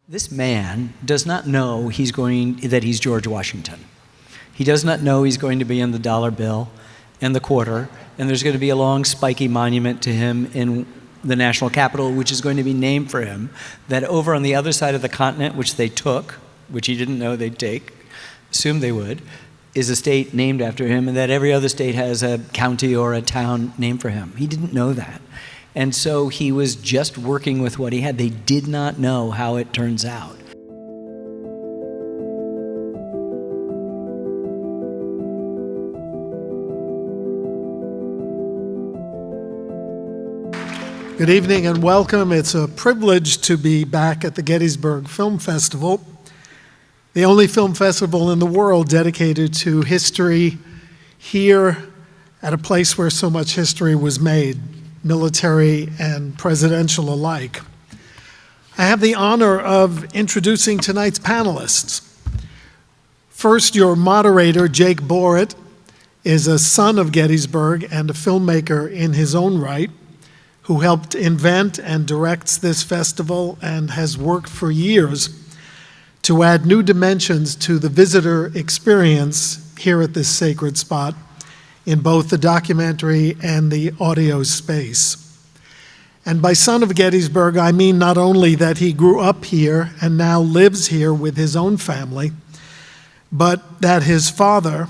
This man does not know that he's George Washington. He does not know he's going to be in the dollar bill and the quarter, and there's going to be a long, spiky monument to him in the national capital, which is going to be named for him, that over on the other side of the continent, which they took, which he didn't know they'd take, assumed they would, is a state named after him, and that every other state has a county or a town named for him. He didn't know that. And so he was just working with what he had. They did not know how it turns out. Good evening and welcome. It's a privilege to be back at the Gettysburg Film Festival, the only film festival in the world dedicated to history here at a place where so much history was made, military and presidential alike. I have the honor of introducing tonight's panelists. First, your moderator, Jake Borrett, is a son of Gettysburg and a filmmaker in his own right, who helped invent and directs this festival and has worked for years to add new dimensions to the visitor experience here at this sacred spot in both the documentary and the audio space. And by son of Gettysburg, I mean not only that he grew up here and now lives here with his own family, but that his father,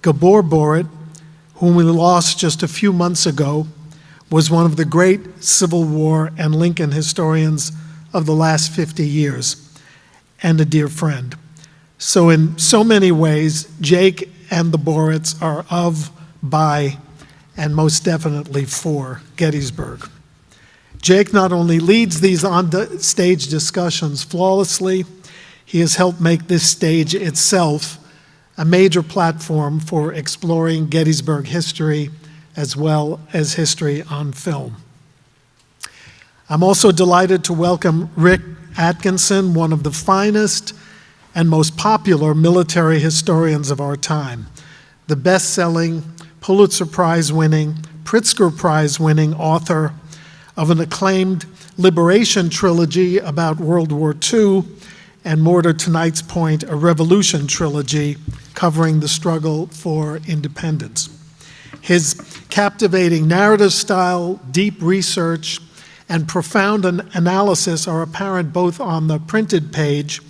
Gabor Borrett, whom we lost just a few months ago, was one of the great Civil War and Lincoln historians of the last 50 years, and a dear friend. So in so many ways, Jake and the Borretts are of, by, and most definitely for Gettysburg. Jake not only leads these on-stage discussions flawlessly, he has helped make this stage itself a major platform for exploring Gettysburg history as well as history on film. I'm also delighted to welcome Rick Atkinson, one of the finest and most popular military historians of our time, the best-selling, Pulitzer Prize-winning, Pritzker Prize-winning author of an acclaimed liberation trilogy about World War II, and more to tonight's point, a revolution trilogy covering the struggle for independence. His captivating narrative style, deep research, and profound analysis are apparent both on the printed page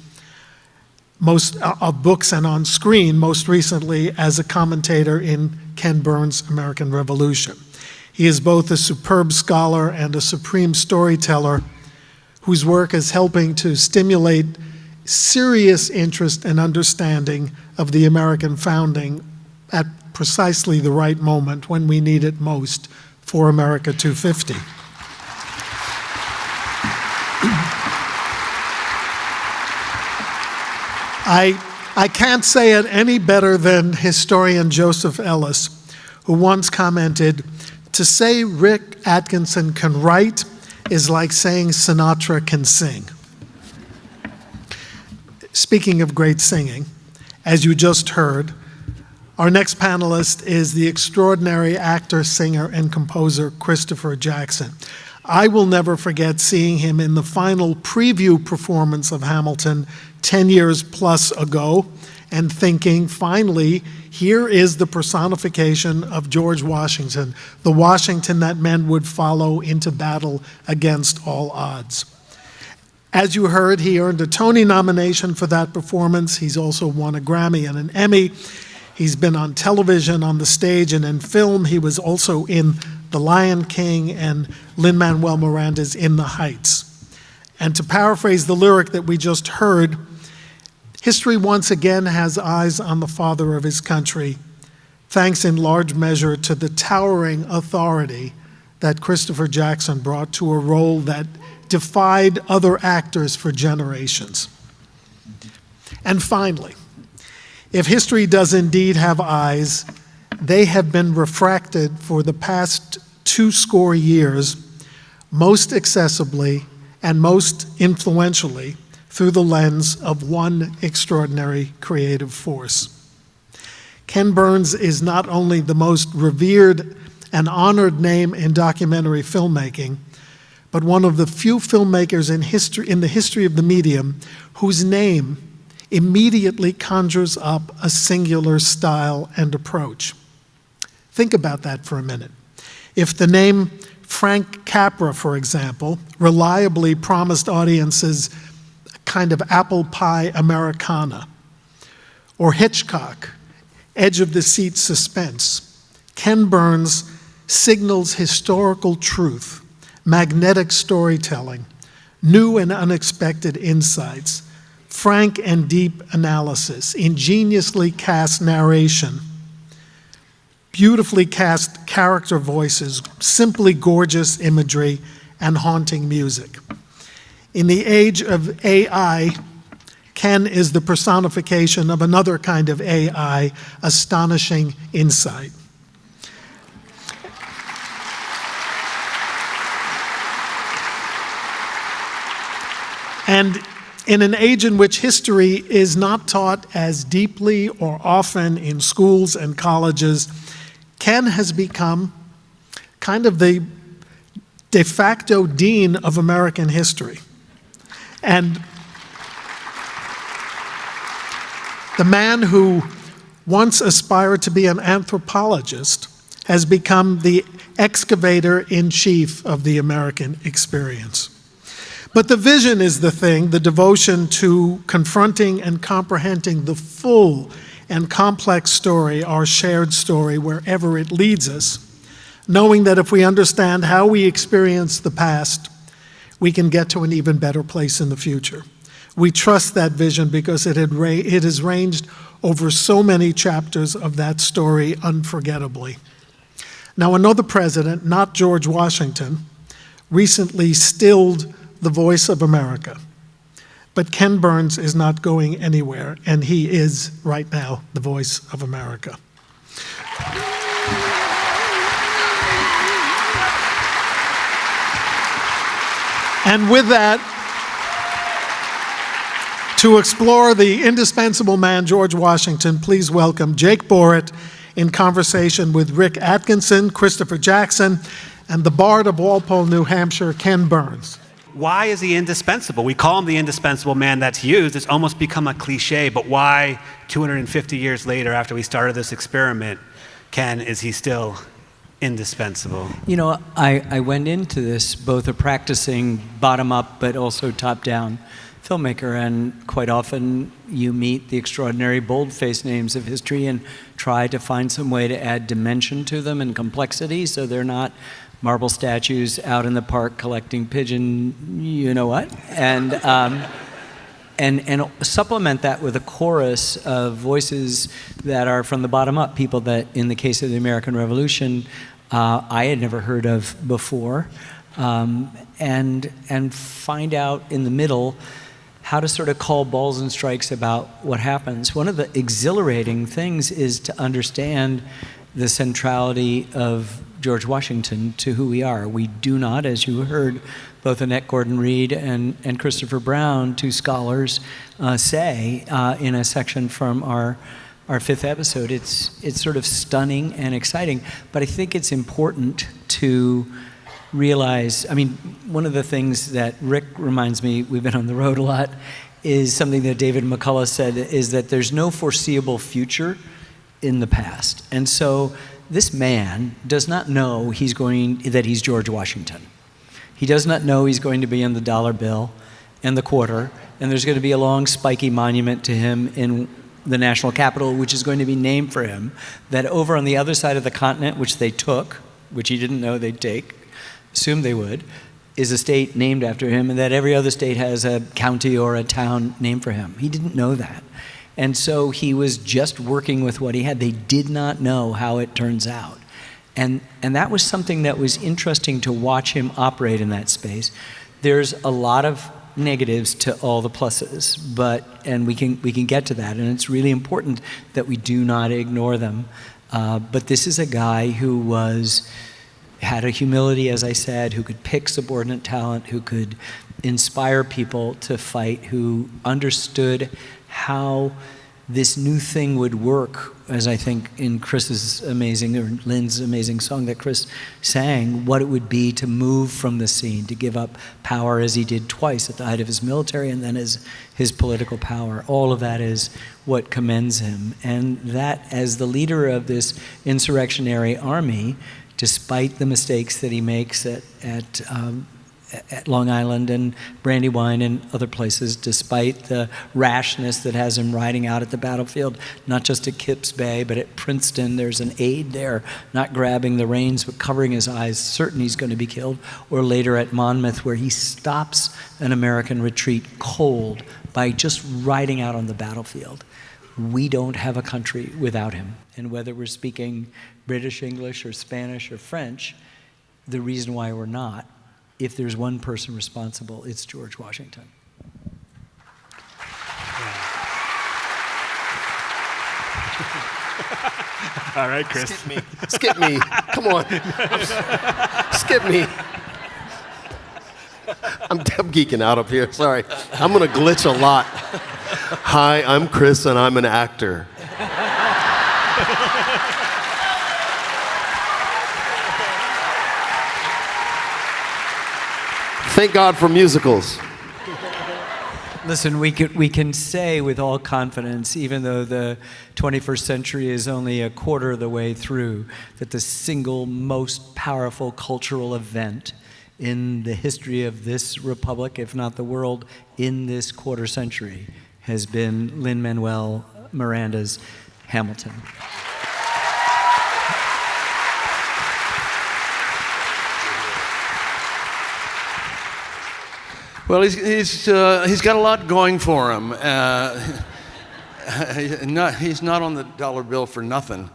most of books and on screen, most recently as a commentator in Ken Burns' American Revolution. He is both a superb scholar and a supreme storyteller whose work is helping to stimulate serious interest and understanding of the American founding at precisely the right moment when we need it most for America 250. I can't say it any better than historian Joseph Ellis, who once commented, "To say Rick Atkinson can write is like saying Sinatra can sing." Speaking of great singing, as you just heard, our next panelist is the extraordinary actor, singer, and composer Christopher Jackson. I will never forget seeing him in the final preview performance of Hamilton 10 years plus ago and thinking, finally, here is the personification of George Washington, the Washington that men would follow into battle against all odds. As you heard, he earned a Tony nomination for that performance. He's also won a Grammy and an Emmy. He's been on television, on the stage, and in film. He was also in The Lion King and Lin-Manuel Miranda's In the Heights. And to paraphrase the lyric that we just heard, history once again has eyes on the father of his country, thanks in large measure to the towering authority that Christopher Jackson brought to a role that defied other actors for generations. And finally, if history does indeed have eyes, they have been refracted for the past 20 years, most accessibly and most influentially through the lens of one extraordinary creative force. Ken Burns is not only the most revered and honored name in documentary filmmaking, but one of the few filmmakers in the history of the medium whose name immediately conjures up a singular style and approach. Think about that for a minute. If the name Frank Capra, for example, reliably promised audiences a kind of apple pie Americana, or Hitchcock, edge-of-the-seat suspense, Ken Burns signals historical truth, magnetic storytelling, new and unexpected insights, frank and deep analysis, ingeniously cast narration, beautifully cast character voices, simply gorgeous imagery, and haunting music. In the age of AI, Ken is the personification of another kind of AI, astonishing insight. And in an age in which history is not taught as deeply or often in schools and colleges, Ken has become kind of the de facto dean of American history. And the man who once aspired to be an anthropologist has become the excavator-in-chief of the American experience. But the vision is the thing, the devotion to confronting and comprehending the full and complex story, our shared story, wherever it leads us, knowing that if we understand how we experience the past, we can get to an even better place in the future. We trust that vision because it has ranged over so many chapters of that story unforgettably. Now, another president, not George Washington, recently stilled the voice of America. But Ken Burns is not going anywhere, and he is, right now, the voice of America. And with that, to explore the indispensable man, George Washington, please welcome Jake Borrett in conversation with Rick Atkinson, Christopher Jackson, and the Bard of Walpole, New Hampshire, Ken Burns. Why is he indispensable? We call him the indispensable man. That's used. It's almost become a cliche, but why 250 years later, after we started this experiment, Ken, is he still indispensable? You know, I went into this both a practicing bottom-up but also top-down filmmaker, and quite often you meet the extraordinary bold-faced names of history and try to find some way to add dimension to them and complexity so they're not marble statues out in the park collecting pigeon, you know what, and supplement that with a chorus of voices that are from the bottom up, people that, in the case of the American Revolution, I had never heard of before, and find out in the middle how to sort of call balls and strikes about what happens. One of the exhilarating things is to understand the centrality of George Washington to who we are. We do not, as you heard both Annette Gordon-Reed and Christopher Brown, two scholars, say in a section from our fifth episode. It's sort of stunning and exciting, but I think it's important to realize, I mean, one of the things that Rick reminds me, we've been on the road a lot, is something that David McCullough said, is that there's no foreseeable future in the past. And so this man does not know that he's George Washington. He does not know he's going to be in the dollar bill and the quarter, and there's going to be a long spiky monument to him in the national capital, which is going to be named for him, that over on the other side of the continent, which they took, which he didn't know they'd take, assumed they would, is a state named after him, and that every other state has a county or a town named for him. He didn't know that. And so he was just working with what he had. They did not know how it turns out. And that was something that was interesting to watch him operate in that space. There's a lot of negatives to all the pluses, and we can get to that, and it's really important that we do not ignore them. But this is a guy who had a humility, as I said, who could pick subordinate talent, who could inspire people to fight, who understood how this new thing would work, as I think in Chris's amazing, or Lynn's amazing song that Chris sang, what it would be to move from the scene, to give up power as he did twice at the height of his military and then his political power. All of that is what commends him. And that, as the leader of this insurrectionary army, despite the mistakes that he makes at Long Island and Brandywine and other places, despite the rashness that has him riding out at the battlefield, not just at Kips Bay, but at Princeton. There's an aide there, not grabbing the reins, but covering his eyes, certain he's going to be killed. Or later at Monmouth, where he stops an American retreat cold by just riding out on the battlefield. We don't have a country without him. And whether we're speaking British, English, or Spanish, or French, the reason why we're not, if there's one person responsible, it's George Washington. All right, Chris. Skip me. Come on. Skip me. I'm geeking out up here. Sorry. I'm going to glitch a lot. Hi, I'm Chris, and I'm an actor. Thank God for musicals. Listen, we can say with all confidence, even though the 21st century is only a quarter of the way through, that the single most powerful cultural event in the history of this republic, if not the world, in this quarter century, has been Lin-Manuel Miranda's Hamilton. Well, he's got a lot going for him. He's not on the dollar bill for nothing.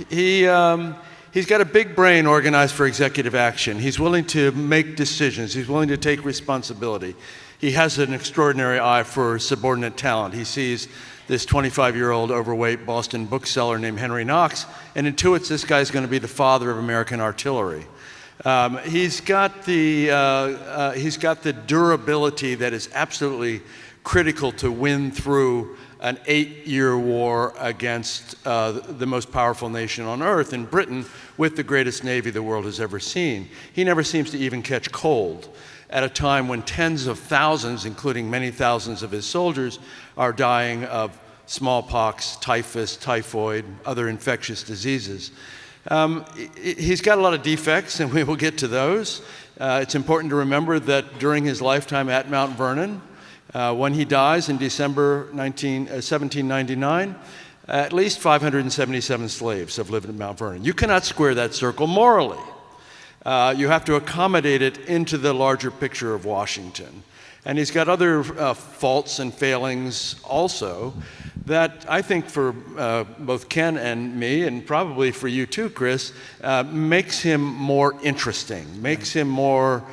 He's got a big brain organized for executive action. He's willing to make decisions. He's willing to take responsibility. He has an extraordinary eye for subordinate talent. He sees this 25-year-old overweight Boston bookseller named Henry Knox and intuits this guy's going to be the father of American artillery. He's got the durability that is absolutely critical to win through an 8-year war against the most powerful nation on earth, in Britain, with the greatest navy the world has ever seen. He never seems to even catch cold at a time when tens of thousands, including many thousands of his soldiers, are dying of smallpox, typhus, typhoid, other infectious diseases. He's got a lot of defects, and we will get to those. It's important to remember that during his lifetime at Mount Vernon, when he dies in December 1799, at least 577 slaves have lived at Mount Vernon. You cannot square that circle morally. You have to accommodate it into the larger picture of Washington. And he's got other faults and failings also that I think for both Ken and me, and probably for you too, Chris, makes him more interesting, makes him more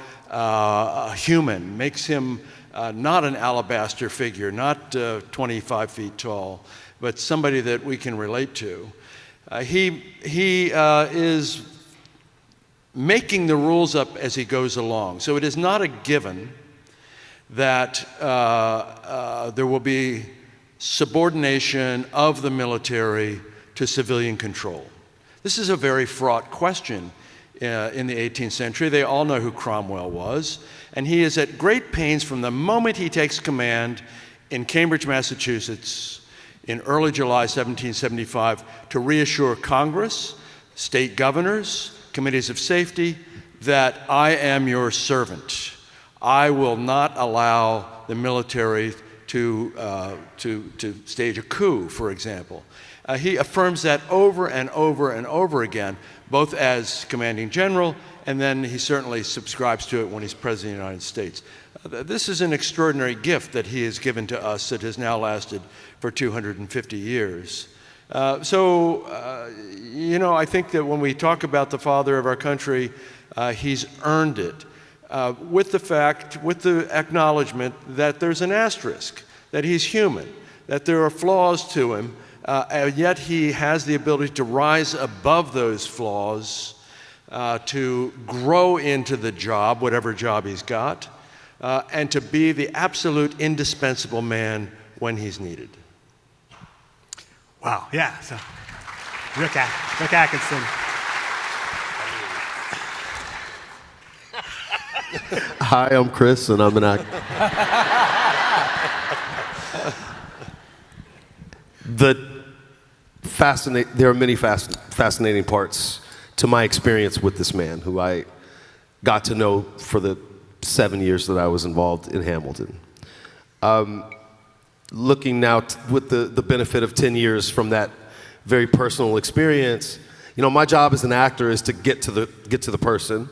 human, makes him not an alabaster figure, not 25 feet tall, but somebody that we can relate to. He is making the rules up as he goes along. So it is not a given that there will be subordination of the military to civilian control. This is a very fraught question in the 18th century. They all know who Cromwell was, and he is at great pains from the moment he takes command in Cambridge, Massachusetts, in early July 1775, to reassure Congress, state governors, committees of safety, that I am your servant. I will not allow the military to stage a coup, for example. He affirms that over and over and over again, both as commanding general, and then he certainly subscribes to it when he's president of the United States. This is an extraordinary gift that he has given to us that has now lasted for 250 years. I think that when we talk about the father of our country, he's earned it. With the acknowledgement that there's an asterisk, that he's human, that there are flaws to him, and yet he has the ability to rise above those flaws, to grow into the job, whatever job he's got, and to be the absolute indispensable man when he's needed. Wow, yeah. So, Rick Atkinson. Hi, I'm Chris, and I'm an actor. There are many fascinating parts to my experience with this man, who I got to know for the 7 years that I was involved in Hamilton. Looking now with the benefit of 10 years from that very personal experience, my job as an actor is to get to the person,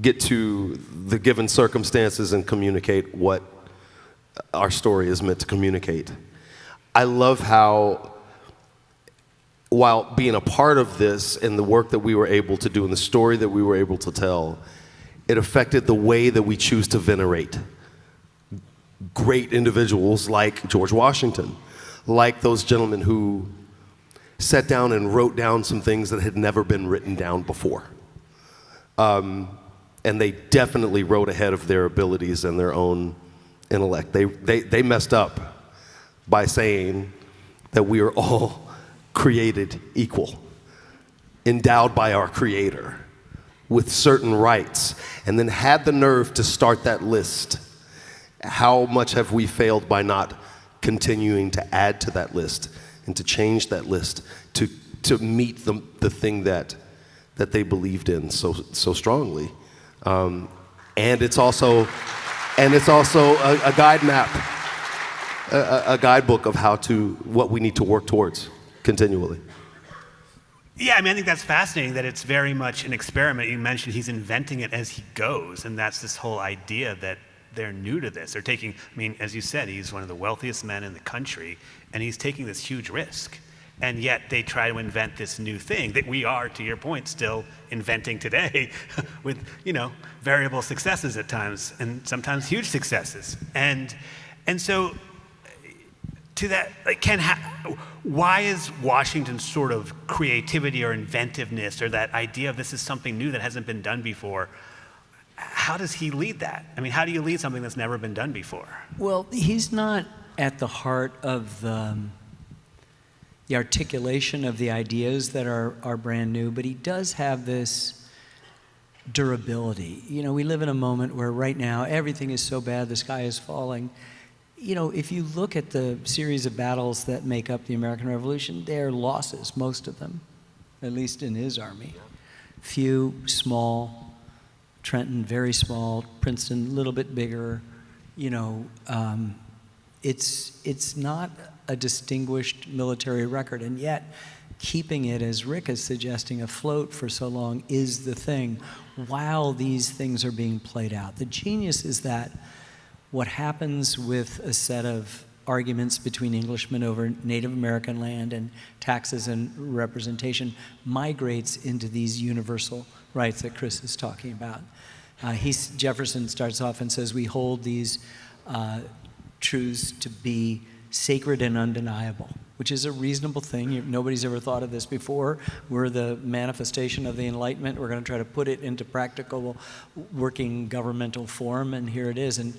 get to the given circumstances and communicate what our story is meant to communicate. I love how, while being a part of this and the work that we were able to do and the story that we were able to tell, it affected the way that we choose to venerate great individuals like George Washington, like those gentlemen who sat down and wrote down some things that had never been written down before. And they definitely wrote ahead of their abilities and their own intellect. They messed up by saying that we are all created equal, endowed by our Creator with certain rights, and then had the nerve to start that list. How much have we failed by not continuing to add to that list and to change that list to meet the thing that they believed in so strongly? And it's also a guide map, a guidebook of what we need to work towards continually. Yeah, I think that's fascinating that it's very much an experiment. You mentioned he's inventing it as he goes, and that's this whole idea that they're new to this. They're taking, as you said, he's one of the wealthiest men in the country, and he's taking this huge risk. And yet they try to invent this new thing that we are, to your point, still inventing today with, variable successes at times, and sometimes huge successes. And so to that, Ken, why is Washington's sort of creativity or inventiveness or that idea of this is something new that hasn't been done before, how does he lead that? How do you lead something that's never been done before? Well, he's not at the heart of the articulation of the ideas that are brand new, but he does have this durability. We live in a moment where right now everything is so bad, the sky is falling. If you look at the series of battles that make up the American Revolution, they're losses, most of them, at least in his army. Few, small, Trenton, very small, Princeton, a little bit bigger. It's not a distinguished military record, and yet keeping it, as Rick is suggesting, afloat for so long is the thing while these things are being played out. The genius is that what happens with a set of arguments between Englishmen over Native American land and taxes and representation migrates into these universal rights that Chris is talking about. Jefferson starts off and says, we hold these truths to be sacred and undeniable, which is a reasonable thing. Nobody's ever thought of this before. We're the manifestation of the Enlightenment. We're going to try to put it into practical working governmental form, and here it is. And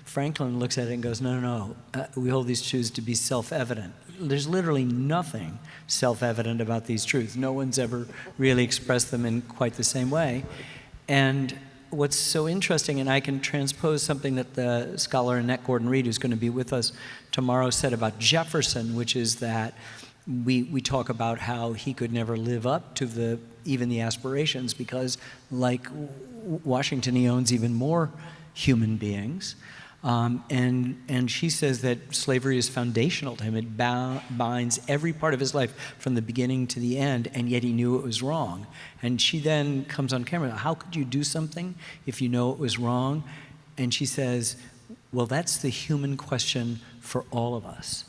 Franklin looks at it and goes, no, we hold these truths to be self-evident. There's literally nothing self-evident about these truths. No one's ever really expressed them in quite the same way. And what's so interesting, and I can transpose something that the scholar Annette Gordon-Reed, who's going to be with us tomorrow, said about Jefferson, which is that we talk about how he could never live up to even the aspirations because, like Washington, he owns even more human beings. And she says that slavery is foundational to him. It binds every part of his life from the beginning to the end, and yet he knew it was wrong. And she then comes on camera, how could you do something if you know it was wrong? And she says, well, that's the human question for all of us.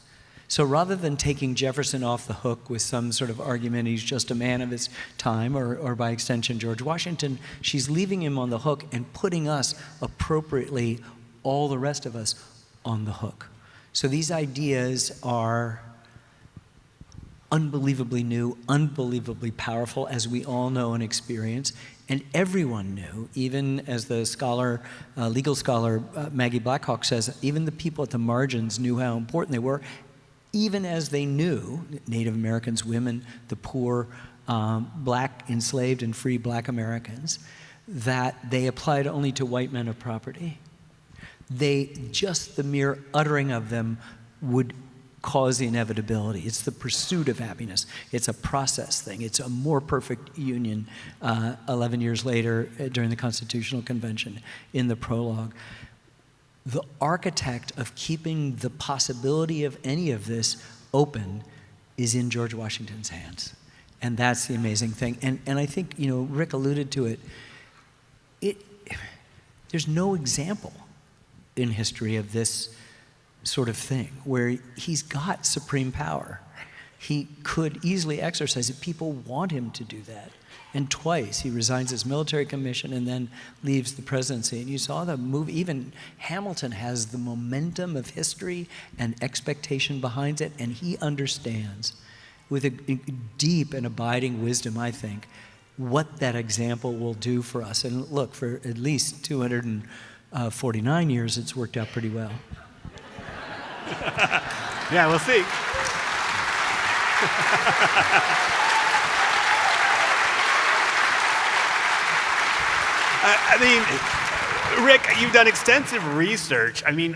So rather than taking Jefferson off the hook with some sort of argument, he's just a man of his time, or by extension, George Washington, she's leaving him on the hook and putting us appropriately, all the rest of us, on the hook. So these ideas are unbelievably new, unbelievably powerful, as we all know and experience. And everyone knew, even as the scholar, legal scholar Maggie Blackhawk says, even the people at the margins knew how important they were. even as they knew, Native Americans, women, the poor, black enslaved and free black Americans, that they applied only to white men of property. Just the mere uttering of them would cause the inevitability. It's the pursuit of happiness. It's a process thing. It's a more perfect union 11 years later during the Constitutional Convention in the prologue. The architect of keeping the possibility of any of this open is in George Washington's hands. And that's the amazing thing. And I think, Rick alluded to it. There's no example in history of this sort of thing where he's got supreme power. He could easily exercise it. People want him to do that. And twice he resigns his military commission and then leaves the presidency. And you saw the movie, even Hamilton has the momentum of history and expectation behind it, and he understands with a deep and abiding wisdom, I think, what that example will do for us. And look, for at least 249 years, it's worked out pretty well. Yeah, we'll see. I mean, Rick, you've done extensive research. I mean,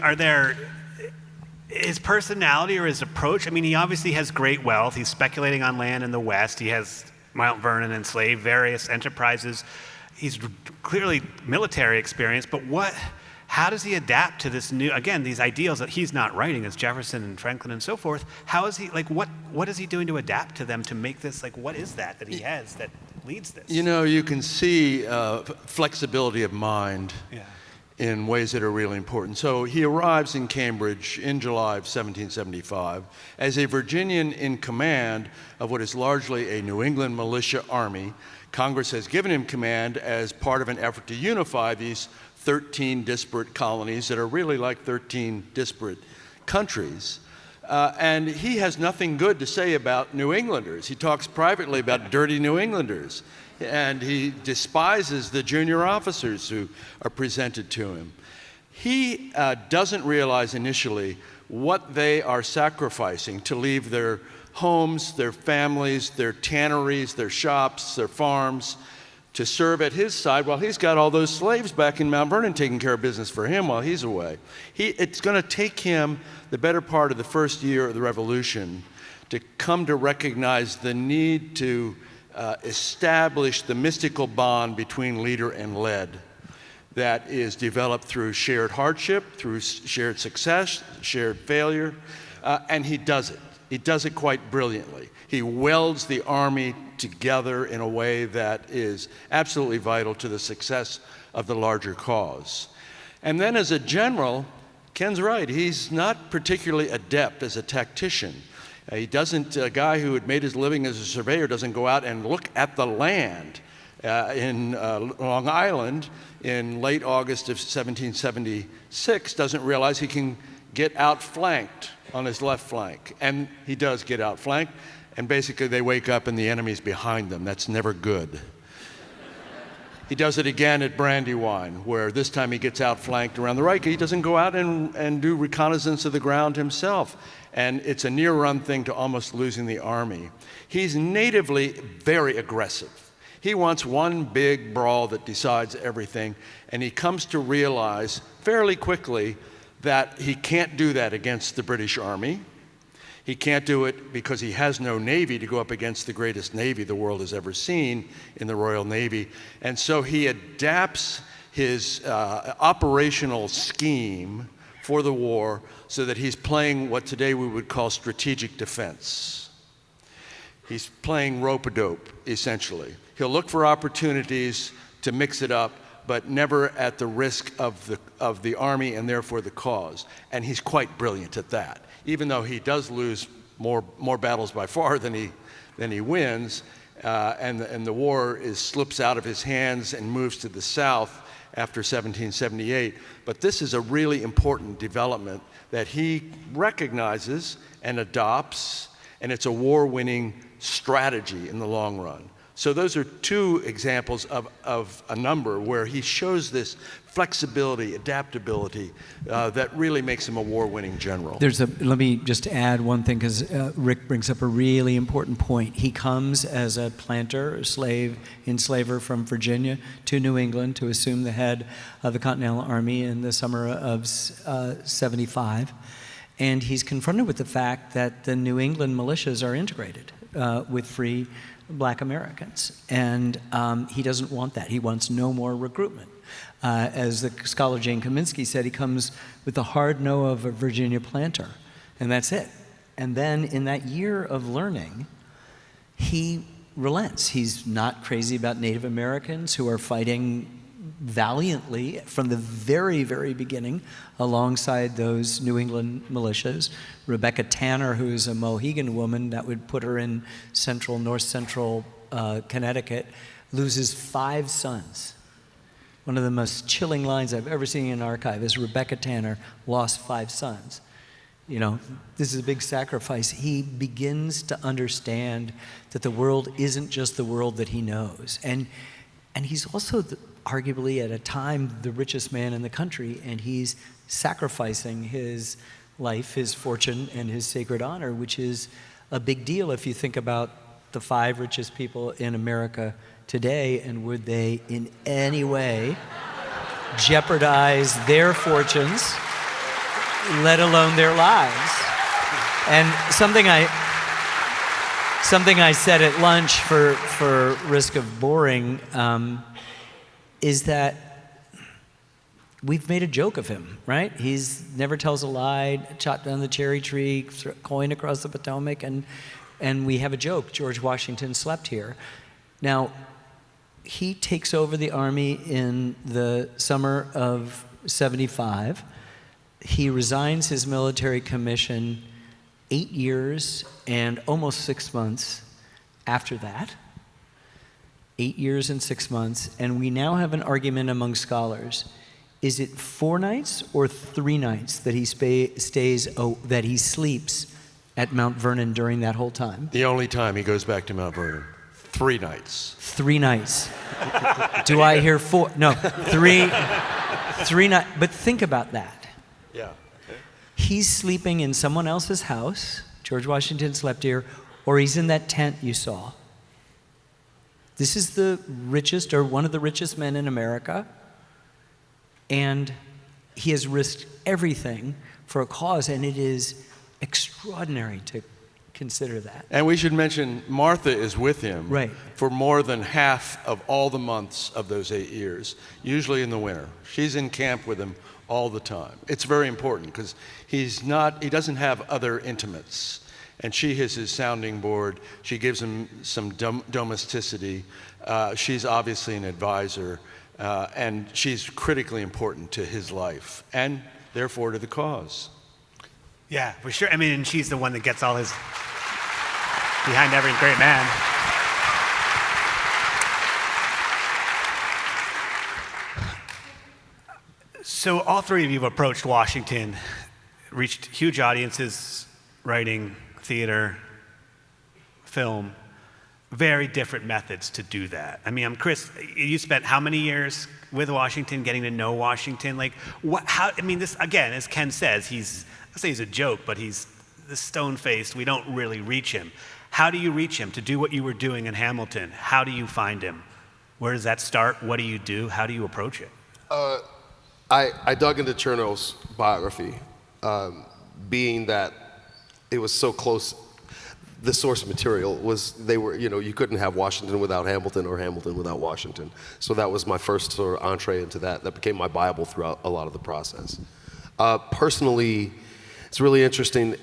his personality or his approach, I mean, he obviously has great wealth. He's speculating on land in the West. He has Mount Vernon enslaved, various enterprises. He's clearly military experience, but how does he adapt to this new, again, these ideals that he's not writing as Jefferson and Franklin and so forth? How is he, what is he doing to adapt to them to make this, what is that he has that leads this? You can see flexibility of mind Yeah. in ways that are really important. So he arrives in Cambridge in July of 1775 as a Virginian in command of what is largely a New England militia army. Congress has given him command as part of an effort to unify these 13 disparate colonies that are really like 13 disparate countries. And he has nothing good to say about New Englanders. He talks privately about dirty New Englanders. And he despises the junior officers who are presented to him. He doesn't realize initially what they are sacrificing to leave their homes, their families, their tanneries, their shops, their farms, to serve at his side while he's got all those slaves back in Mount Vernon taking care of business for him while he's away. It's going to take him the better part of the first year of the Revolution to come to recognize the need to establish the mystical bond between leader and led that is developed through shared hardship, through shared success, shared failure, and he does it. He does it quite brilliantly. He welds the army together in a way that is absolutely vital to the success of the larger cause. And then as a general, Ken's right, he's not particularly adept as a tactician. A guy who had made his living as a surveyor doesn't go out and look at the land in Long Island in late August of 1776, doesn't realize he can get outflanked on his left flank. And he does get outflanked, and basically they wake up and the enemy's behind them. That's never good. He does it again at Brandywine, where this time he gets outflanked around the right. He doesn't go out and do reconnaissance of the ground himself. And it's a near-run thing to almost losing the army. He's natively very aggressive. He wants one big brawl that decides everything, and he comes to realize fairly quickly that he can't do that against the British Army. He can't do it because he has no navy to go up against the greatest navy the world has ever seen in the Royal Navy. And so he adapts his operational scheme for the war so that he's playing what today we would call strategic defense. He's playing rope-a-dope, essentially. He'll look for opportunities to mix it up, but never at the risk of the army and therefore the cause. And he's quite brilliant at that. Even though he does lose more battles by far than he wins, and the war slips out of his hands and moves to the south after 1778. But this is a really important development that he recognizes and adopts, and it's a war-winning strategy in the long run. So those are two examples of a number where he shows this flexibility, adaptability that really makes him a war-winning general. Let me just add one thing, because Rick brings up a really important point. He comes as a planter, a enslaver from Virginia to New England to assume the head of the Continental Army in the summer of 75. And he's confronted with the fact that the New England militias are integrated with free Black Americans. And he doesn't want that. He wants no more recruitment. As the scholar Jane Kaminsky said, he comes with the hard no of a Virginia planter, and that's it. And then in that year of learning, he relents. He's not crazy about Native Americans who are fighting valiantly from the very, very beginning alongside those New England militias. Rebecca Tanner, who is a Mohegan woman, that would put her in north central Connecticut, loses 5 sons. One of the most chilling lines I've ever seen in an archive is Rebecca Tanner lost 5 sons. You know, this is a big sacrifice. He begins to understand that the world isn't just the world that he knows. And he's also arguably at a time the richest man in the country, and he's sacrificing his life, his fortune, and his sacred honor, which is a big deal if you think about the 5 richest people in America today, and would they in any way jeopardize their fortunes, let alone their lives? And something I said at lunch for risk of boring is that we've made a joke of him, right? He's never tells a lie, chopped down the cherry tree, coin across the Potomac, and we have a joke, George Washington slept here. Now, he takes over the Army in the summer of 75. He resigns his military commission 8 years and almost 6 months after that. 8 years and 6 months, and we now have an argument among scholars. Is it 4 nights or 3 nights that he that he sleeps at Mount Vernon during that whole time? The only time he goes back to Mount Vernon. 3 nights. 3 nights. Do I hear 4? No, 3 nights. But think about that. Yeah. He's sleeping in someone else's house. George Washington slept here, or he's in that tent you saw. This is the richest, or one of the richest men in America, and he has risked everything for a cause, and it is extraordinary to consider that. And we should mention Martha is with him for more than half of all the months of those 8 years, usually in the winter. She's in camp with him all the time. It's very important because he doesn't have other intimates. And she is his sounding board. She gives him some domesticity. She's obviously an advisor, and she's critically important to his life and therefore to the cause. Yeah, for sure. I mean, and she's the one that gets all his behind every great man. So all 3 of you have approached Washington, reached huge audiences, writing, theater, film, very different methods to do that. I mean, Chris, you spent how many years with Washington, getting to know Washington? Like, this, again, as Ken says, I say he's a joke, but he's the stone-faced. We don't really reach him. How do you reach him to do what you were doing in Hamilton? How do you find him? Where does that start? What do you do? How do you approach it? I dug into Chernov's biography, being that it was so close. The source material was, you couldn't have Washington without Hamilton or Hamilton without Washington. So that was my first sort of entree into that. That became my Bible throughout a lot of the process. Personally, it's really interesting.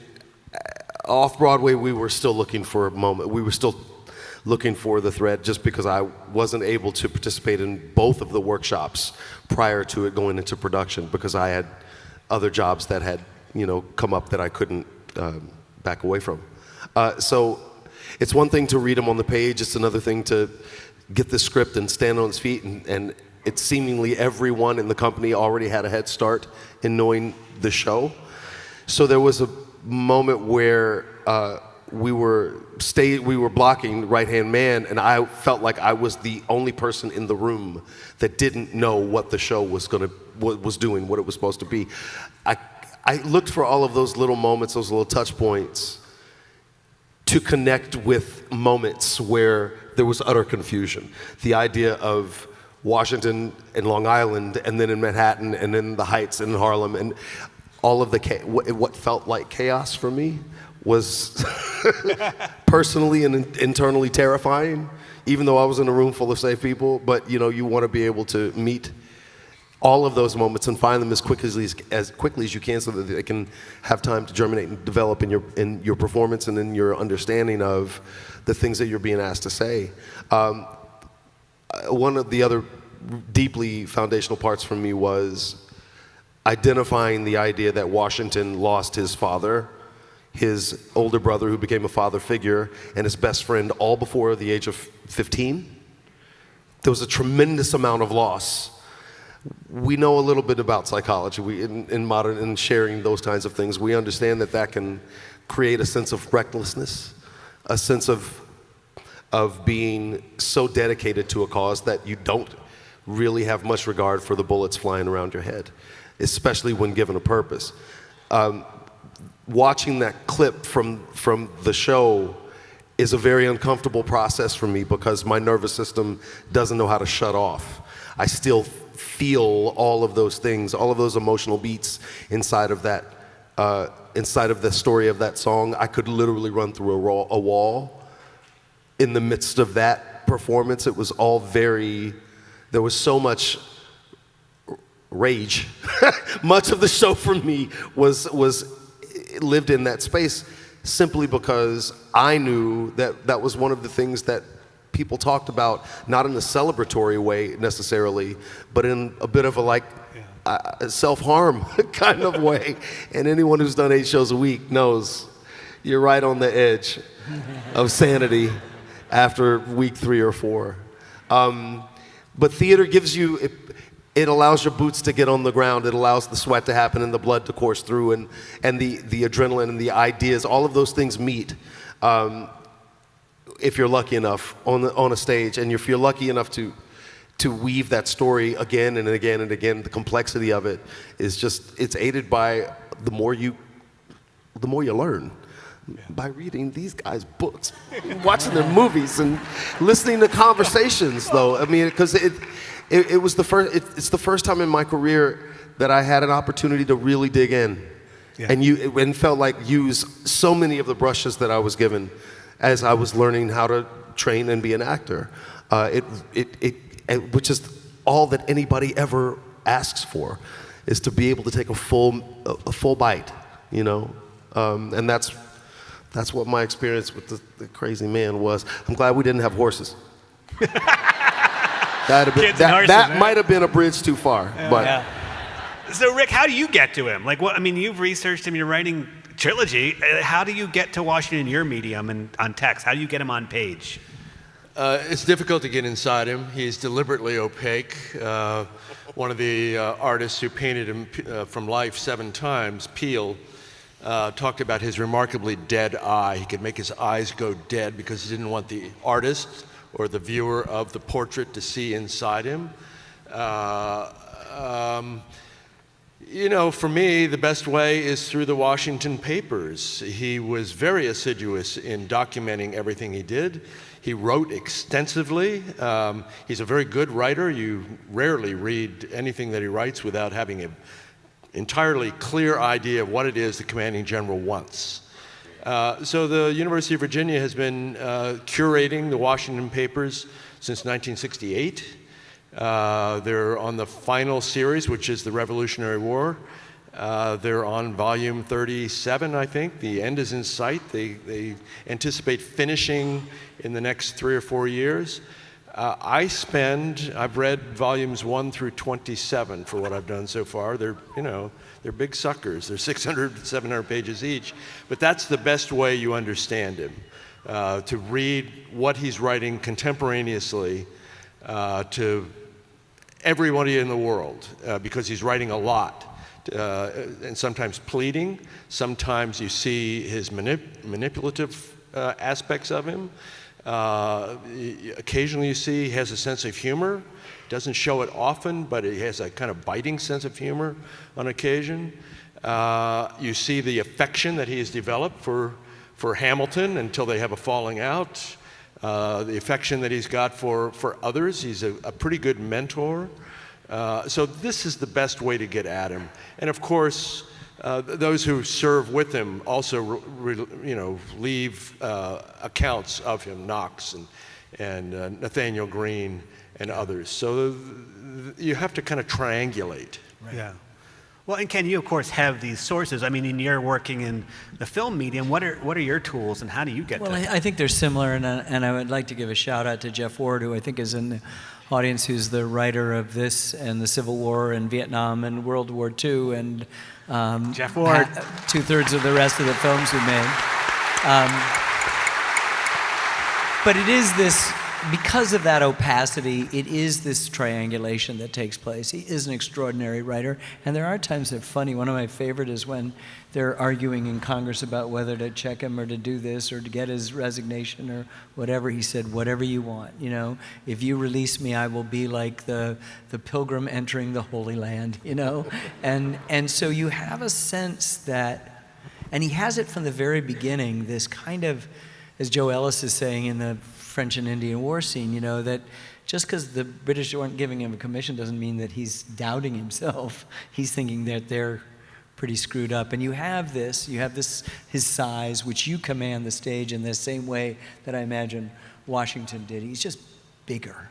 Off Broadway, we were still looking for a moment. We were still looking for the thread, just because I wasn't able to participate in both of the workshops prior to it going into production, because I had other jobs that had come up that I couldn't back away from. So it's one thing to read them on the page. It's another thing to get the script and stand on its feet. And it's seemingly everyone in the company already had a head start in knowing the show. So there was a moment where we were blocking right-hand man, and I felt like I was the only person in the room that didn't know what the show was doing, what it was supposed to be. I looked for all of those little moments, those little touch points, to connect with moments where there was utter confusion. The idea of Washington and Long Island, and then in Manhattan, and then the Heights and Harlem, and all of what felt like chaos for me was personally and internally terrifying, even though I was in a room full of safe people. But you want to be able to meet all of those moments and find them as quickly as you can, so that they can have time to germinate and develop in your performance and in your understanding of the things that you're being asked to say. One of the other deeply foundational parts for me was identifying the idea that Washington lost his father, his older brother who became a father figure, and his best friend all before the age of 15. There was a tremendous amount of loss. We know a little bit about psychology. In sharing those kinds of things, we understand that can create a sense of recklessness, a sense of being so dedicated to a cause that you don't really have much regard for the bullets flying around your head, especially when given a purpose. Watching that clip from the show is a very uncomfortable process for me, because my nervous system doesn't know how to shut off. I still feel all of those things, all of those emotional beats inside of that, inside of the story of that song. I could literally run through a wall in the midst of that performance. It was all there was so much rage. Much of the show for me was lived in that space, simply because I knew that was one of the things that people talked about, not in a celebratory way necessarily, but in a bit of a self-harm kind of way. And anyone who's done 8 shows a week knows you're right on the edge of sanity after week 3 or 4. But theater gives you, it allows your boots to get on the ground. It allows the sweat to happen and the blood to course through, and the adrenaline and the ideas, all of those things meet. If you're lucky enough on a stage, and if you're lucky enough to weave that story again and again and again, the complexity of it is it's aided by the more you learn. By reading these guys' books, watching their movies, and listening to conversations, though. I mean, because it was it's the first time in my career that I had an opportunity to really dig in, and felt like use so many of the brushes that I was given as I was learning how to train and be an actor. Which is all that anybody ever asks for, is to be able to take a full bite, and that's what my experience with the crazy man was. I'm glad we didn't have horses. That might have been a bridge too far. But So Rick, how do you get to him? You've researched him. You're writing trilogy. How do you get to Washington in your medium and on text? How do you get him on page? It's difficult to get inside him. He's deliberately opaque. One of the artists who painted him from life 7 times, Peele, talked about his remarkably dead eye. He could make his eyes go dead because he didn't want the artist or the viewer of the portrait to see inside him. For me, the best way is through the Washington papers. He was very assiduous in documenting everything he did. He wrote extensively. He's a very good writer. You rarely read anything that he writes without having an entirely clear idea of what it is the commanding general wants. So the University of Virginia has been curating the Washington papers since 1968. They're on the final series, which is the Revolutionary War. They're on volume 37, I think. The end is in sight. They anticipate finishing in the next 3 or 4 years. I've read volumes 1 through 27 for what I've done so far. They're big suckers. They're 600, 700 pages each. But that's the best way you understand him, to read what he's writing contemporaneously to everybody in the world, because he's writing a lot. And sometimes pleading. Sometimes you see his manipulative aspects of him. Occasionally you see he has a sense of humor. Doesn't show it often, but he has a kind of biting sense of humor on occasion. You see the affection that he has developed for Hamilton until they have a falling out. The affection that he's got for others. He's a pretty good mentor. So this is the best way to get at him. And of course, those who serve with him also, leave accounts of him, Knox and Nathaniel Greene and others. So you have to kind of triangulate. Right. Yeah. Well, and Ken, you of course have these sources. I mean, you're working in the film medium. What are your tools, and how do you get? Well, I think they're similar, and I would like to give a shout out to Jeff Ward, who I think is in the audience, who's the writer of this and the Civil War and Vietnam and World War II, and Jeff Ward, 2/3 of the rest of the films we made. But it is this. Because of that opacity, it is this triangulation that takes place. He is an extraordinary writer, and there are times that are funny. One of my favorite is when they're arguing in Congress about whether to check him or to do this or to get his resignation or whatever. He said, whatever you want, if you release me, I will be like the pilgrim entering the Holy Land, And so you have a sense that, and he has it from the very beginning, this kind of, as Joe Ellis is saying in the French and Indian War scene, that just because the British weren't giving him a commission doesn't mean that he's doubting himself. He's thinking that they're pretty screwed up. And you have this, his size, which you command the stage in the same way that I imagine Washington did. He's just bigger.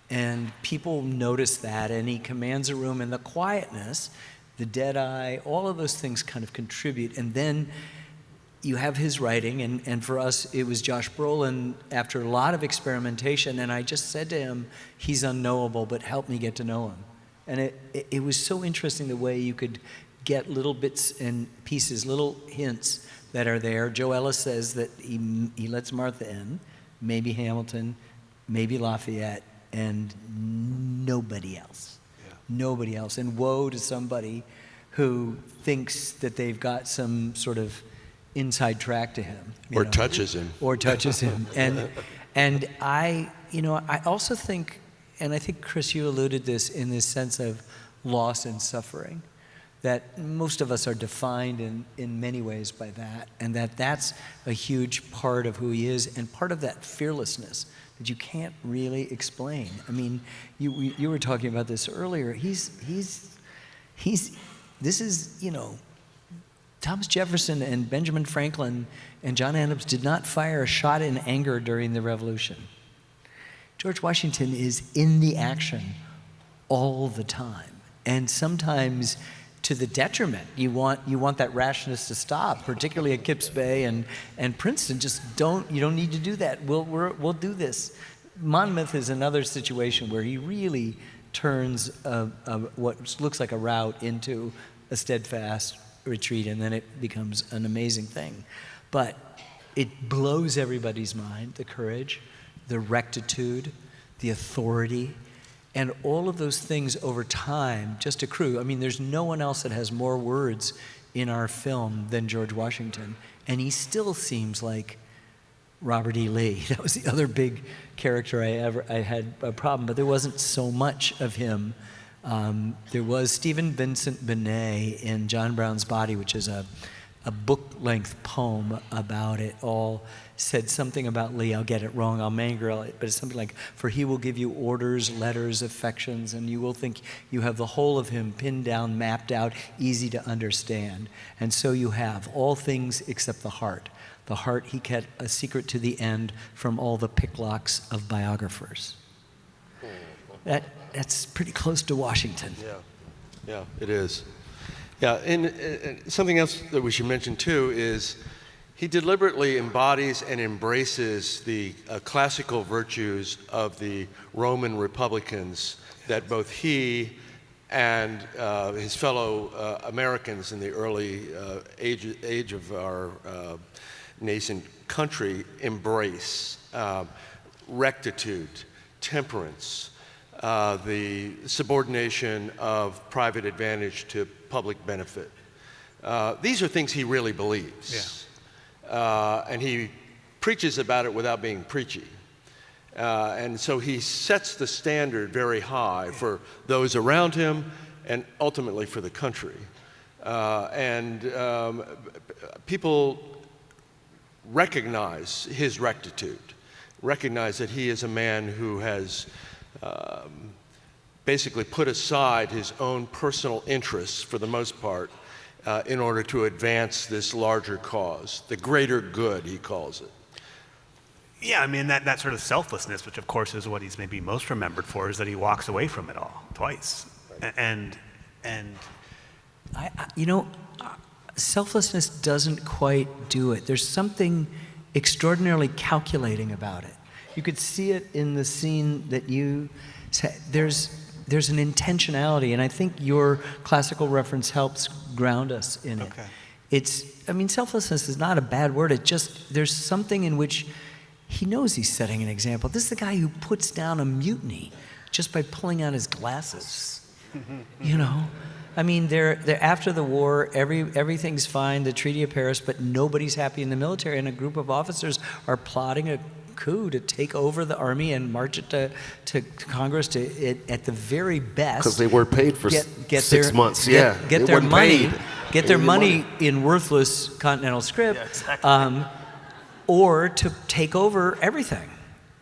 And people notice that, and he commands a room, and the quietness, the dead eye, all of those things kind of contribute. And then you have his writing, and for us, it was Josh Brolin after a lot of experimentation, and I just said to him, he's unknowable, but help me get to know him. And it was so interesting the way you could get little bits and pieces, little hints that are there. Joe Ellis says that he lets Martha in, maybe Hamilton, maybe Lafayette, and nobody else. Yeah. Nobody else. And woe to somebody who thinks that they've got some sort of inside track to him, touches him, and I also think, and I think Chris, you alluded this in this sense of loss and suffering, that most of us are defined in many ways by that, and that's a huge part of who he is, and part of that fearlessness that you can't really explain. I mean, you were talking about this earlier. This is Thomas Jefferson and Benjamin Franklin and John Adams did not fire a shot in anger during the Revolution. George Washington is in the action all the time, and sometimes to the detriment. You want that rashness to stop, particularly at Kips Bay and Princeton. Just you don't need to do that. We'll do this. Monmouth is another situation where he really turns what looks like a rout into a steadfast retreat, and then it becomes an amazing thing. But it blows everybody's mind, the courage, the rectitude, the authority, and all of those things over time just accrue. I mean, there's no one else that has more words in our film than George Washington, and he still seems like Robert E. Lee. That was the other big character I had a problem, but there wasn't so much of him. There was Stephen Vincent Benet in John Brown's Body, which is a book-length poem about it all, said something about Lee. I'll get it wrong, I'll mangle it, but it's something like, for he will give you orders, letters, affections, and you will think you have the whole of him pinned down, mapped out, easy to understand. And so you have all things except the heart. The heart he kept a secret to the end from all the picklocks of biographers. That's pretty close to Washington. Yeah, it is. Yeah, and something else that we should mention too is he deliberately embodies and embraces the classical virtues of the Roman Republicans that both he and his fellow Americans in the early age of our nascent country embrace. Rectitude, temperance, the subordination of private advantage to public benefit. These are things he really believes. Yeah. And he preaches about it without being preachy. And so he sets the standard very high for those around him and ultimately for the country. People recognize his rectitude, recognize that he is a man who has basically put aside his own personal interests for the most part in order to advance this larger cause, the greater good, he calls it. Yeah, I mean, that sort of selflessness, which of course is what he's maybe most remembered for, is that he walks away from it all twice. And selflessness doesn't quite do it. There's something extraordinarily calculating about it. You could see it in the scene that you said. There's an intentionality, and I think your classical reference helps ground us in it. Okay. Selflessness is not a bad word. There's something in which he knows he's setting an example. This is the guy who puts down a mutiny just by pulling out his glasses. They're after the war, everything's fine, the Treaty of Paris, but nobody's happy in the military, and a group of officers are plotting a coup to take over the army and march it to Congress at the very best. Because they weren't paid for get 6 months. Get their money. Paid. Get their money in worthless continental script. Yeah, exactly. Or to take over everything.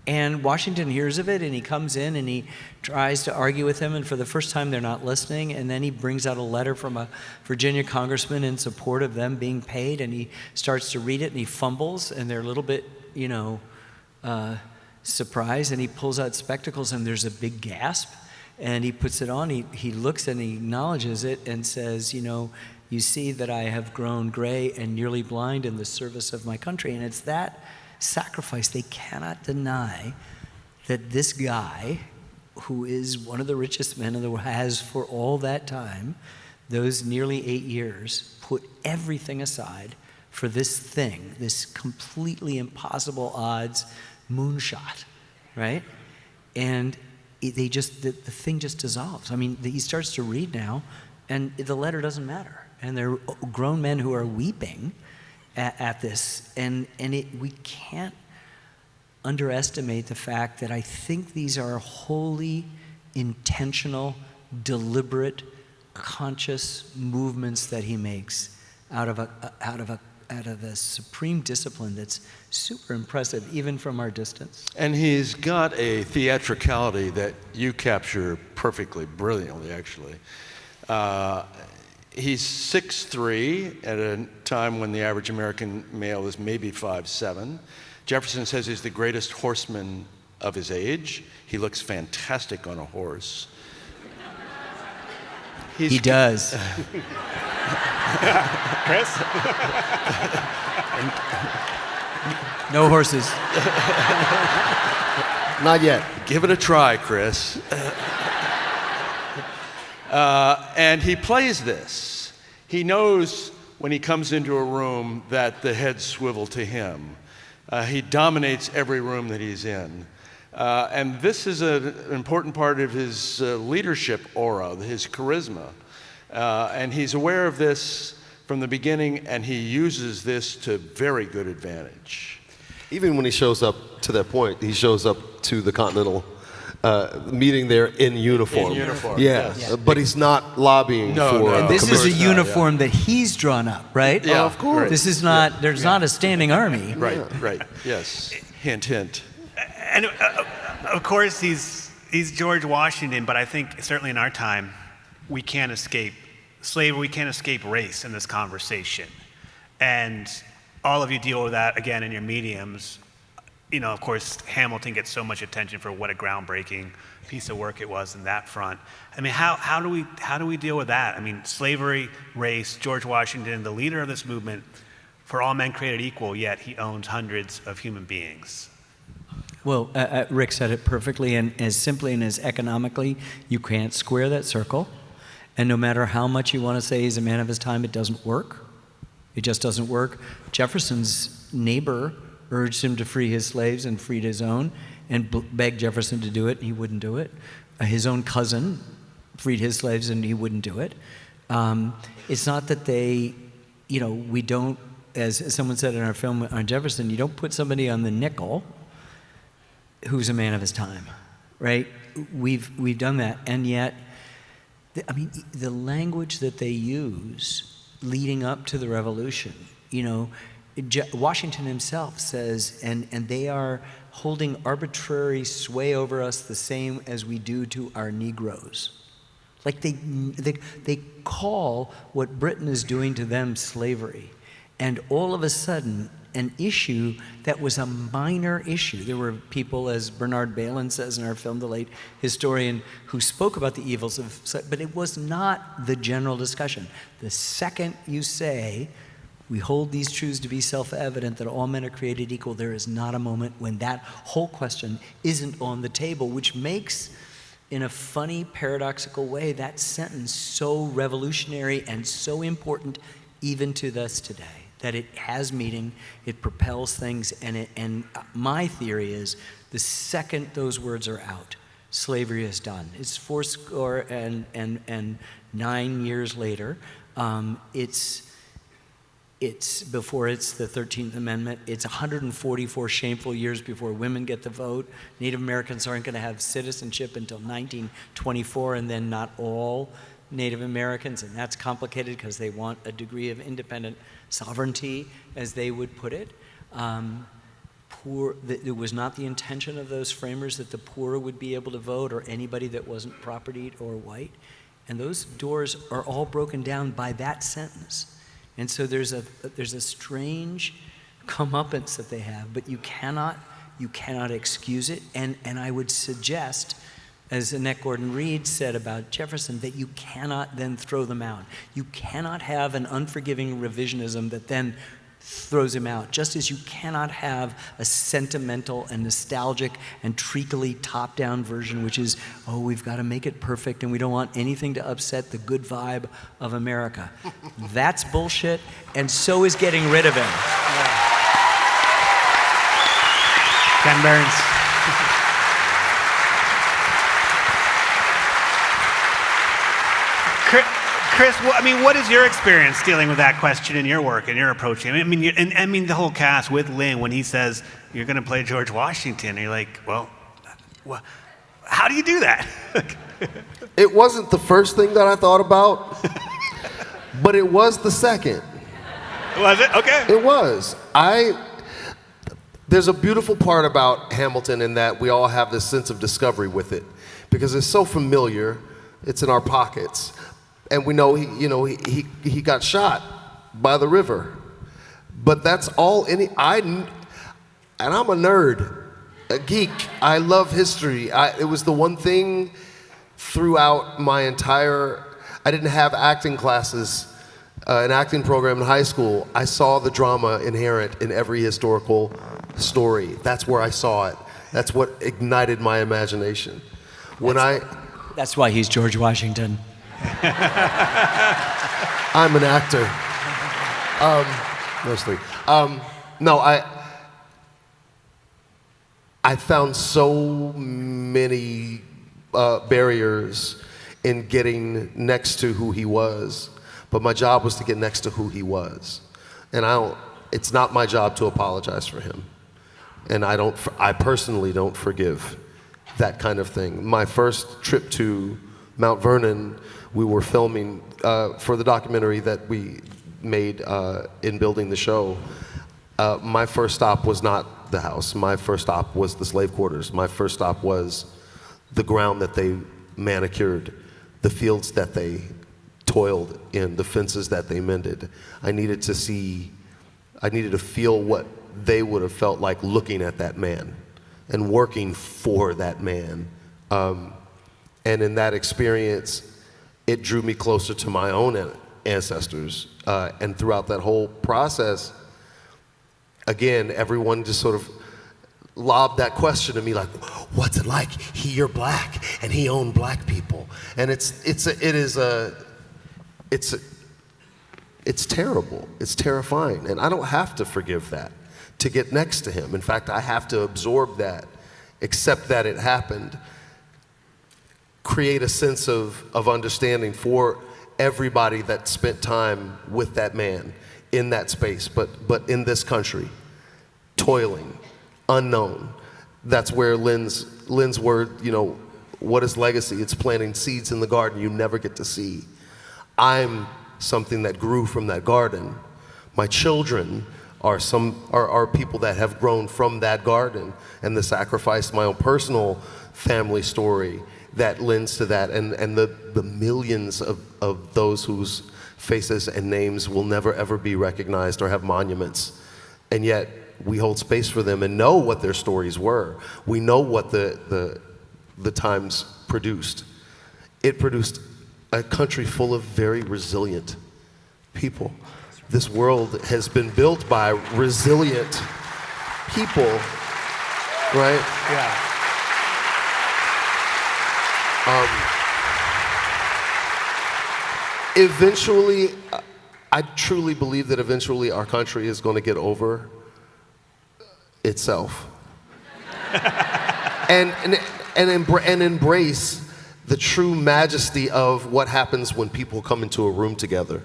And Washington hears of it, and he comes in and he tries to argue with them, and for the first time they're not listening, and then he brings out a letter from a Virginia congressman in support of them being paid, and he starts to read it, and he fumbles, and they're a little bit, surprised, and he pulls out spectacles, and there's a big gasp, and he puts it on, he looks and he acknowledges it and says, you see that I have grown gray and nearly blind in the service of my country. And it's that sacrifice. They cannot deny that this guy, who is one of the richest men in the world, has for all that time, those nearly 8 years, put everything aside for this thing, this completely impossible odds moonshot, right? And the thing just dissolves. He starts to read now, and the letter doesn't matter. And they're grown men who are weeping at this. And we can't underestimate the fact that I think these are wholly intentional, deliberate, conscious movements that he makes out of a supreme discipline that's super impressive, even from our distance. And he's got a theatricality that you capture perfectly, brilliantly, actually. He's 6'3", at a time when the average American male is maybe 5'7". Jefferson says he's the greatest horseman of his age. He looks fantastic on a horse. He does. Chris? No horses. Not yet. Give it a try, Chris. And he plays this. He knows when he comes into a room that the heads swivel to him. He dominates every room that he's in. And this is an important part of his leadership aura, his charisma. And he's aware of this from the beginning, and he uses this to very good advantage. Even when he shows up to that point, he shows up to the Continental meeting there in uniform. In uniform, yeah. yes. But he's not lobbying for. And this is a commercial. uniform that he's drawn up, right? Yeah, of course. right. This is not. There's not a standing army. Right. Yes. Hint, hint. And of course, he's George Washington, but I think certainly in our time, we can't escape slavery, we can't escape race in this conversation. And all of you deal with that, again, in your mediums. Of course, Hamilton gets so much attention for what a groundbreaking piece of work it was in that front. How do we deal with that? Slavery, race, George Washington, the leader of this movement, for all men created equal, yet he owns hundreds of human beings. Well, Rick said it perfectly, and as simply and as economically, you can't square that circle. And no matter how much you want to say he's a man of his time, it doesn't work. It just doesn't work. Jefferson's neighbor urged him to free his slaves and freed his own, and begged Jefferson to do it, and he wouldn't do it. His own cousin freed his slaves, and he wouldn't do it. It's not that we don't as someone said in our film on Jefferson, you don't put somebody on the nickel who's a man of his time, right? We've done that, and yet, I mean, the language that they use leading up to the revolution, you know, Washington himself says, and they are holding arbitrary sway over us the same as we do to our Negroes. Like they call what Britain is doing to them slavery. And all of a sudden, an issue that was a minor issue. There were people, as Bernard Balin says in our film, the late historian, who spoke about the evils of, but it was not the general discussion. The second you say, we hold these truths to be self-evident, that all men are created equal, there is not a moment when that whole question isn't on the table, which makes, in a funny, paradoxical way, that sentence so revolutionary and so important even to us today. That it has meaning, it propels things, and my theory is the second those words are out, slavery is done. It's 49 years later. It's before it's the 13th Amendment. It's 144 shameful years before women get the vote. Native Americans aren't going to have citizenship until 1924, and then not all Native Americans, and that's complicated because they want a degree of independent sovereignty, as they would put it. It was not the intention of those framers that the poor would be able to vote, or anybody that wasn't propertied or white. And those doors are all broken down by that sentence. And so there's a strange comeuppance that they have, but you cannot excuse it. And I would suggest, as Annette Gordon-Reed said about Jefferson, that you cannot then throw them out. You cannot have an unforgiving revisionism that then throws him out, just as you cannot have a sentimental and nostalgic and treacly top-down version, which is, oh, we've got to make it perfect and we don't want anything to upset the good vibe of America. That's bullshit, and so is getting rid of him. Ken Burns. Chris, what is your experience dealing with that question in your work and your approaching? I mean, the whole cast with Lin, when he says you're going to play George Washington, and you're like, well, how do you do that? It wasn't the first thing that I thought about, but it was the second. Was it? Okay. It was. There's a beautiful part about Hamilton in that we all have this sense of discovery with it, because it's so familiar. It's in our pockets. And we know he got shot by the river. But that's all and I'm a nerd, a geek. I love history. It was the one thing throughout my entire, I didn't have acting classes, an acting program in high school. I saw the drama inherent in every historical story. That's where I saw it. That's what ignited my imagination. That's why he's George Washington. I'm an actor, mostly. No, I found so many barriers in getting next to who he was, but my job was to get next to who he was, and it's not my job to apologize for him, and I personally don't forgive that kind of thing. My first trip to Mount Vernon, we were filming for the documentary that we made in building the show. My first stop was not the house. My first stop was the slave quarters. My first stop was the ground that they manicured, the fields that they toiled in, the fences that they mended. I needed to feel what they would have felt like looking at that man and working for that man. And in that experience, it drew me closer to my own ancestors. And throughout that whole process, again, everyone just sort of lobbed that question to me, like, what's it like? You're black, and he owned black people. And it's terrible. It's terrifying. And I don't have to forgive that to get next to him. In fact, I have to absorb that, accept that it happened, create a sense of understanding for everybody that spent time with that man in that space, but in this country, toiling, unknown. That's where Lynn's word, you know, what is legacy? It's planting seeds in the garden you never get to see. I'm something that grew from that garden. My children are people that have grown from that garden, and the sacrifice, my own personal family story that lends to that, and the millions of those whose faces and names will never ever be recognized or have monuments, and yet we hold space for them and know what their stories were. We know what the Times produced. It produced a country full of very resilient people. This world has been built by resilient people, right? Yeah. Eventually, I truly believe that eventually our country is going to get over itself and embrace the true majesty of what happens when people come into a room together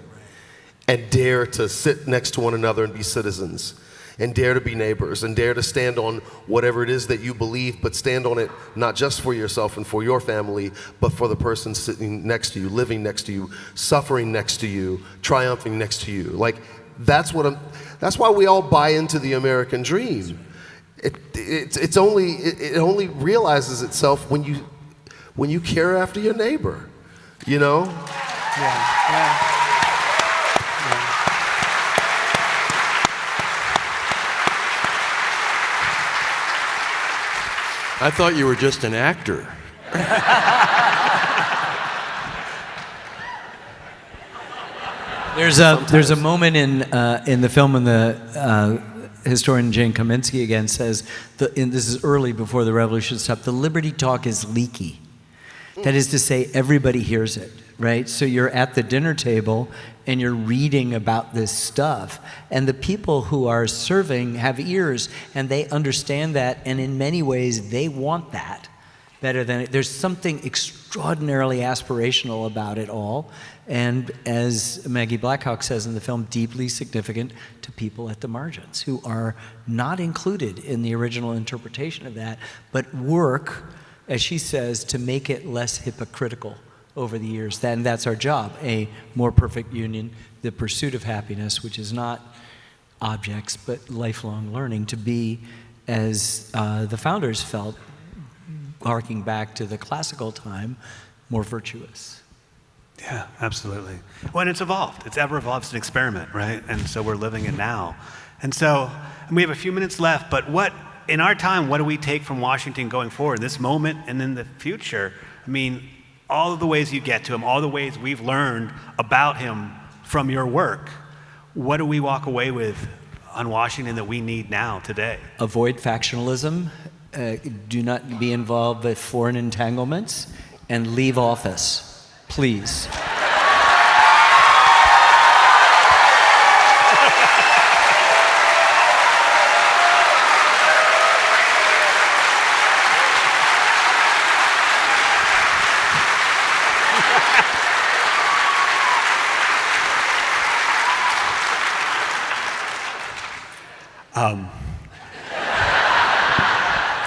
and dare to sit next to one another and be citizens, and dare to be neighbors, and dare to stand on whatever it is that you believe, but stand on it not just for yourself and for your family, but for the person sitting next to you, living next to you, suffering next to you, triumphing next to you. Like, that's why we all buy into the American dream. It only realizes itself when you care after your neighbor, you know? Yeah. I thought you were just an actor. There's a moment in the film when the historian Jane Kaminsky again says, and this is early before the revolution stopped, the liberty talk is leaky. That is to say, everybody hears it, right? So you're at the dinner table and you're reading about this stuff, and the people who are serving have ears and they understand that, and in many ways they want that better than it. There's something extraordinarily aspirational about it all, and as Maggie Blackhawk says in the film, deeply significant to people at the margins who are not included in the original interpretation of that, but work, as she says, to make it less hypocritical over the years. And that's our job, a more perfect union, the pursuit of happiness, which is not objects, but lifelong learning, to be, as the founders felt, harking back to the classical time, more virtuous. Yeah, absolutely. Well, and it's evolved. It's ever evolved. It's an experiment, right? And so we're living it now. And so we have a few minutes left, but in our time, what do we take from Washington going forward, this moment and in the future? I mean, all of the ways you get to him, all the ways we've learned about him from your work, what do we walk away with on Washington that we need now, today? Avoid factionalism, do not be involved with foreign entanglements, and leave office, please.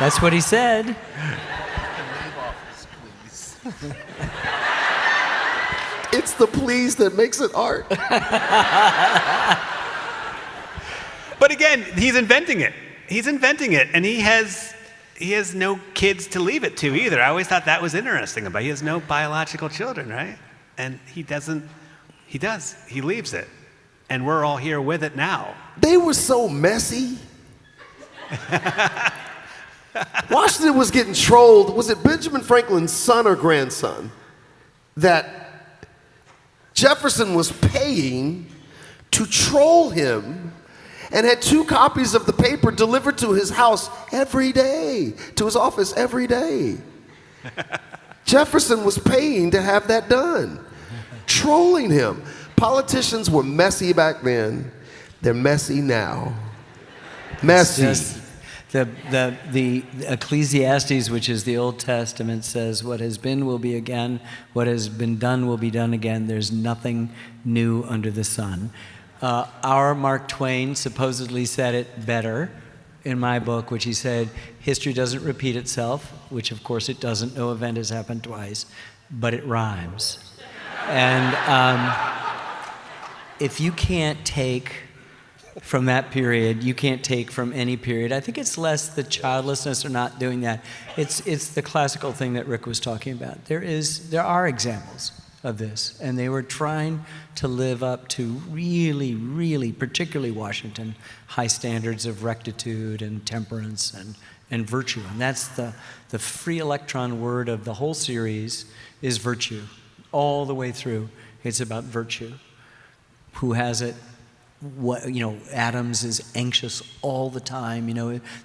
That's what he said. It's the please that makes it art. But again, he's inventing it. He's inventing it, and he has no kids to leave it to either. I always thought that was interesting about it. He has no biological children, right? And he doesn't. He does. He leaves it, and we're all here with it now. They were so messy. Washington was getting trolled. Was it Benjamin Franklin's son or grandson that Jefferson was paying to troll him, and had 2 copies of the paper delivered to his house every day, to his office every day? Jefferson was paying to have that done, trolling him. Politicians were messy back then. They're messy now. Messy. The Ecclesiastes, which is the Old Testament, says, what has been will be again, what has been done will be done again. There's nothing new under the sun. Our Mark Twain supposedly said it better in my book, which he said, history doesn't repeat itself, which of course it doesn't. No event has happened twice, but it rhymes. And if you can't take from that period, you can't take from any period. I think it's less the childlessness or not doing that. It's the classical thing that Rick was talking about. There are examples of this, and they were trying to live up to really, really, particularly Washington, high standards of rectitude and temperance and virtue. And that's the free electron word of the whole series is virtue. All the way through, it's about virtue. Who has it? Adams is anxious all the time.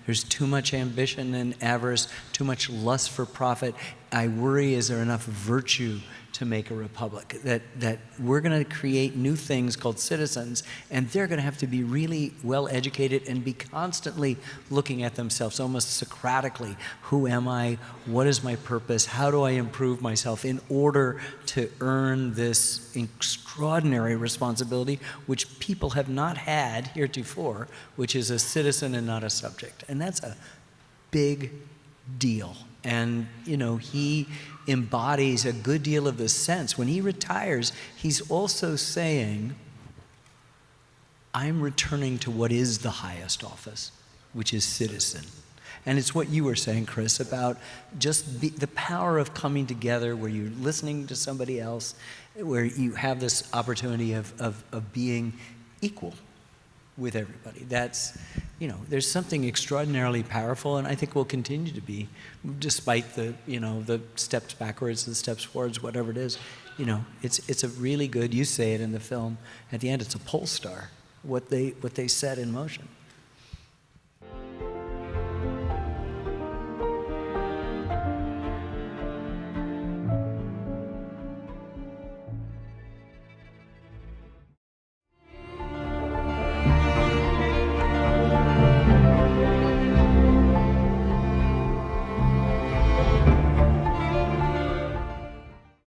There's too much ambition and avarice, too much lust for profit. I worry, is there enough virtue to make a republic? That we're going to create new things called citizens, and they're going to have to be really well educated and be constantly looking at themselves, almost Socratically. Who am I? What is my purpose? How do I improve myself in order to earn this extraordinary responsibility, which people have not had heretofore, which is a citizen and not a subject? And that's a big deal. And, he embodies a good deal of this sense. When he retires, he's also saying, I'm returning to what is the highest office, which is citizen. And it's what you were saying, Chris, about just the power of coming together where you're listening to somebody else, where you have this opportunity of being equal with everybody. That's, there's something extraordinarily powerful, and I think will continue to be, despite the steps backwards, the steps forwards, whatever it is. It's a really good, you say it in the film, at the end, it's a pole star, what they set in motion.